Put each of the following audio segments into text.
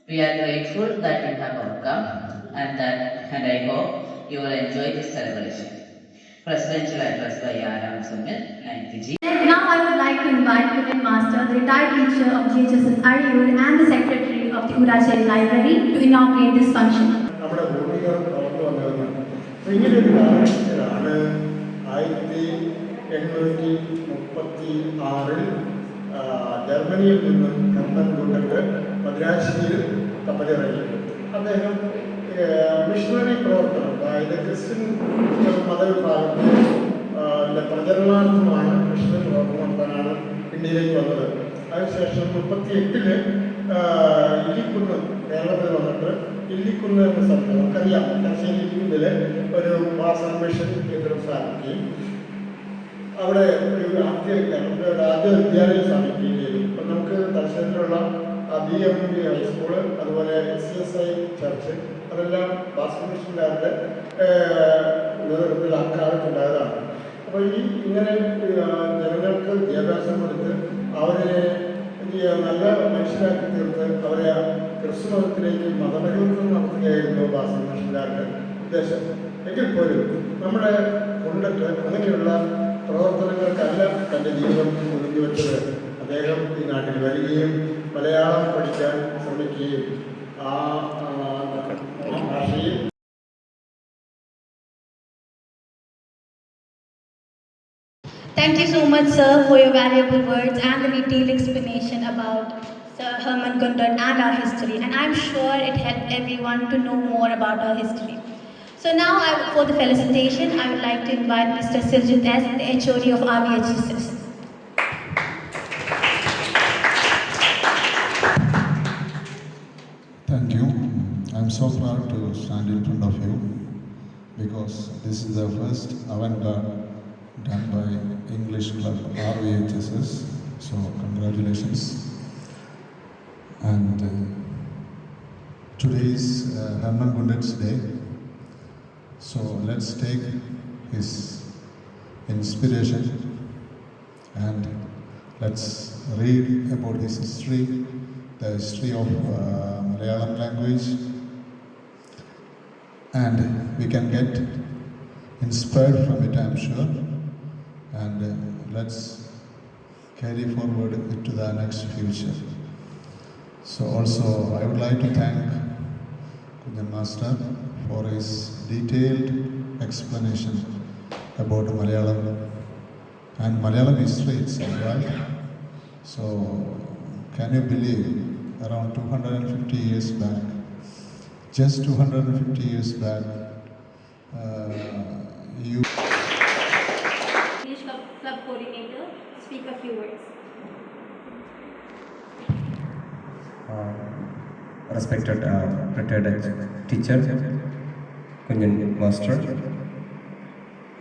We are grateful that you have overcome and I hope you will enjoy this celebration. Presidential address by Aram Sumit, 9th G. Now I would like to invite Union Master, the retired teacher of GHSS Ariyur and the secretary of the Uracheri Library to inaugurate this function. നമ്മുടെ ഭൂമികൾ വളർന്നു വന്നതെന്നാണ്. അപ്പോൾ ഇങ്ങനെയൊരു കാലഘട്ടത്തിലാണ് 1836 ജർമ്മനിയിൽ നിന്നും Hermann Gundert മദ്രാശിയിൽ കപ്പലിറങ്ങി. അദ്ദേഹം missionary പ്രവർത്തനം, അതായത് ക്രിസ്ത്യൻ മതവിഭാഗത്തിൻ്റെ പ്രചരണാർത്ഥമാണ് മിഷണറി പ്രവർത്തനം നടത്താനാണ് ഇന്ത്യയിലേക്ക് വന്നത്. അതിനുശേഷം 38 ഇല്ലിക്കുന്ന് കേരളത്തിൽ വന്നിട്ട് ഇല്ലിക്കുന്ന് എന്ന സ്ഥലത്ത് നമുക്കറിയാം തലശ്ശേരി ഇല്ലിക്കുന്നിൽ ഒരു വാസന മിഷൻ കേന്ദ്രം സ്ഥാപിക്കുകയും അവിടെ ഒരു ആദ്യ വിദ്യാലയം സ്ഥാപിക്കുകയും ചെയ്തു. അപ്പം നമുക്ക് തലശ്ശേരിയിലുള്ള BMB ഹൈസ്കൂള്, അതുപോലെ SCSI ചർച്ച്, അതെല്ലാം വാസന മിഷൻകാരുടെ നേതൃത്വത്തിൽ അക്കാലത്തുണ്ടായതാണ്. അപ്പോൾ ഇങ്ങനെ ജനങ്ങൾക്ക് വിദ്യാഭ്യാസം കൊടുത്ത് അവരെ നല്ല മനുഷ്യരാക്കി തീർത്ത് അവരെ ക്രിസ്തു മതത്തിലേക്ക് മതപരിവർത്തനം നടത്തുകയായിരുന്നു വാസന മിഷൻകാരുടെ ഉദ്ദേശം. എങ്കിൽ പോലും നമ്മുടെ കൊണ്ടിട്ട് അങ്ങനെയുള്ള പ്രവർത്തനങ്ങൾക്കല്ല തൻ്റെ ജീവിതം ഒതുങ്ങി വെച്ചത്. അദ്ദേഹം ഈ നാട്ടിൽ വരികയും മലയാളം പഠിക്കാൻ ശ്രമിക്കുകയും ആ ഭാഷയിൽ Thank you so much, sir, for your valuable words and the detailed explanation about Sir Herman Gundert and our history. And I'm sure it helped everyone to know more about our history. So now, for the felicitation, I would like to invite Mr. Sirjit S., the HOD of RVHSS. Thank you. I'm so proud to stand in front of you because this is the first avant-garde done by English Club RVHSS. So congratulations. And today is Herman Gundert's day. So let's take his inspiration and let's read about his history, the history of Malayalam language, and we can get inspired from it, I'm sure. And let's carry forward into the next future. So also I would like to thank Kunjan Master for his detailed explanation about Malayalam and Malayalam history itself, right? So can you believe around 250 years back, just 250 years back, you English Club coordinator, speak a few words. Respected retired teacher, Kunjan Master,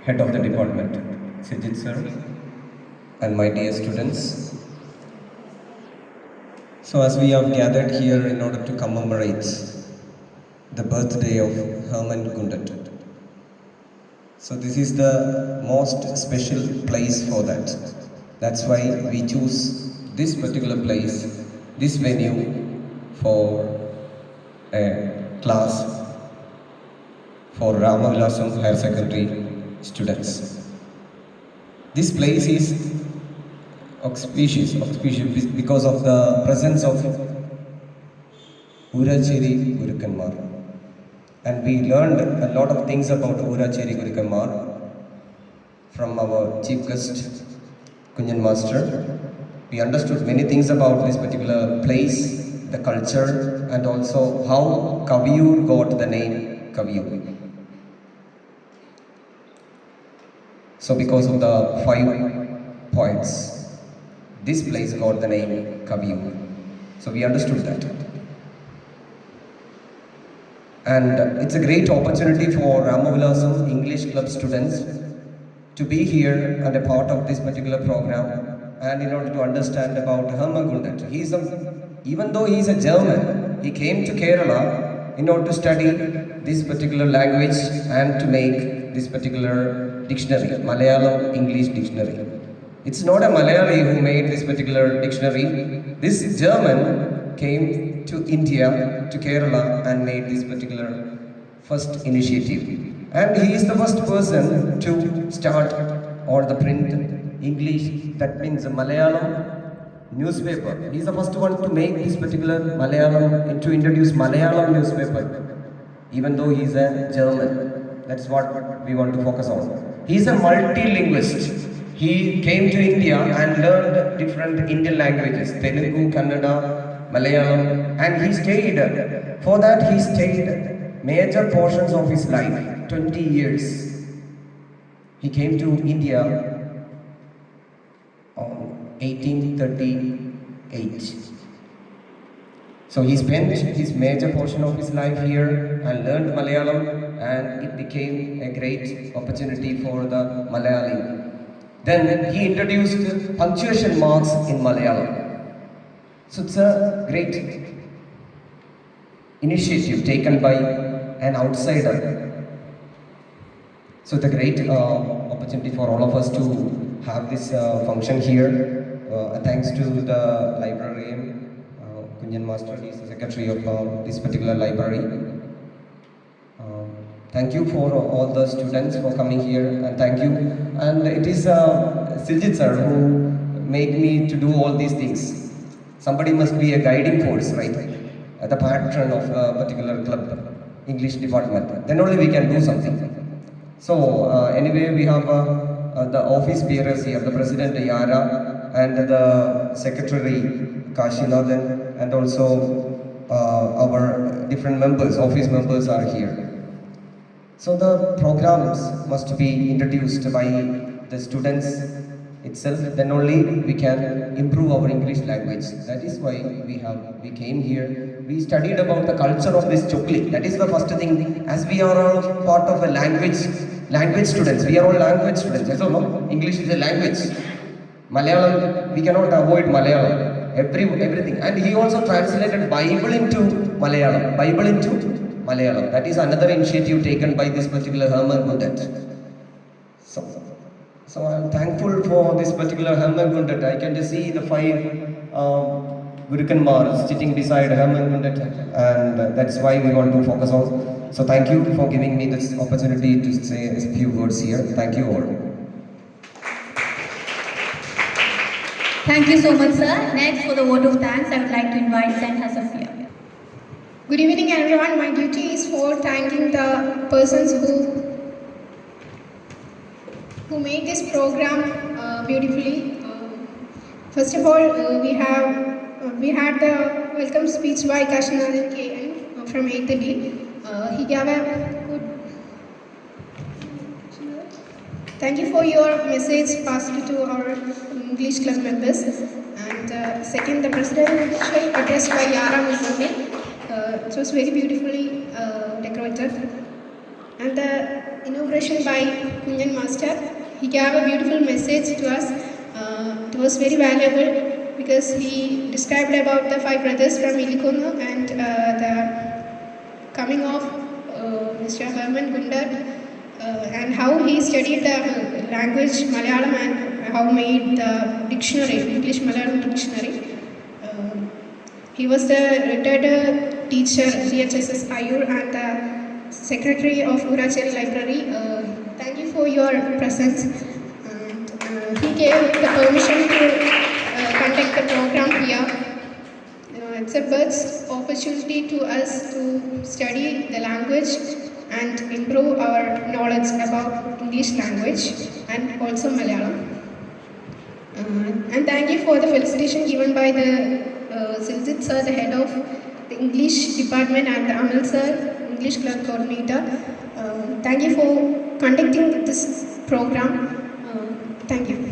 head of the department, Sijit sir, and my dear students. So as we have gathered here in order to commemorate the birthday of Herman Gundert, so this is the most special place for that. That's why we choose this particular place, this venue for a class for Ramavilasam Higher Secondary students. This place is auspicious because of the presence of Uracheri Gurukanmar. And we learned a lot of things about Uracheri Gurukanmar from our chief guest, Kunjan Master. We understood many things about this particular place, the culture, and also how Kaviyur got the name Kaviyur. So because of the 5 points, this place got the name Kaviyur. So we understood that. And it's a great opportunity for Ramavilasam English Club students to be here and a part of this particular program, and in order to understand about Herman Gundert. Even though he is a German, he came to Kerala in order to study this particular language and to make this particular dictionary, Malayalam English dictionary. It's not a Malayali who made this particular dictionary. This German came to India, to Kerala, and made this particular first initiative. And he is the first person to start or the print English, that means Malayalam newspaper. He is the first one to make this particular Malayalam, to introduce Malayalam newspaper, even though he is a German. That's what we want to focus on. He is a multilinguist. He came to India and learned different Indian languages, Telugu, Kannada, Malayalam, and he stayed. For that, he stayed major portions of his life, 20 years. He came to India on 1838. So he spent his major portion of his life here and learned Malayalam, and it became a great opportunity for the Malayali. Then he introduced punctuation marks in Malayalam. So it's a great initiative taken by an outsider. So it's a great opportunity for all of us to have this function here. Thanks to the librarian, Kunjan Master, he is the secretary of this particular library. Thank you for all the students for coming here, and thank you. And it is Siljit sir who made me to do all these things. Somebody must be a guiding force, right? The patron of a particular club, English department. Then only we can do something. So anyway, we have the office bearers here, the president Yara, and the secretary Kashinathan, and also our different members, office members are here. So the programs must be introduced by the students itself, then only we can improve our English language. That is why we came here. We studied about the culture of this Chokli. That is the first thing, as we are all part of a language students. We are all language students. Yes or no? English is a language. Malayalam, we cannot avoid Malayalam. Everything. And he also translated Bible into Malayalam. That is another initiative taken by this particular Herman Gundat. So I am thankful for this particular Herman Gundat. I can just see the 5 Gurukanmars sitting beside Herman Gundat, and that's why we want to focus on. So thank you for giving me this opportunity to say a few words here. Thank you all. Thank you so much, sir. Next, for the vote of thanks, I would like to invite Santa Sophia. Good evening, everyone. My duty is for thanking the persons who made this program beautifully. First of all, we had the welcome speech by Kashinathan KN from 8th D. He gave a good. Thank you for your message passed to our English club members. And second, the presidential address by Yara Mizumi. It was very beautifully decorated. And the inauguration by Kunjan Master, he gave a beautiful message to us. It was very valuable because he described about the 5 brothers from Ilikonu and the coming of Mr. Herman Gundat and how he studied the language Malayalam and how made the dictionary, English Malayalam dictionary. He was the retired teacher, GHSS Ayur, and the secretary of Uracheri Library. Thank you for your presence. And he gave the permission to conduct the program here. It's a birth opportunity to us to study the language and improve our knowledge about English language and also Malayalam. And thank you for the felicitation given by the Siljit sir, the head of the English department, and the Amal sir, English club coordinator. Thank you for conducting this program. Thank you.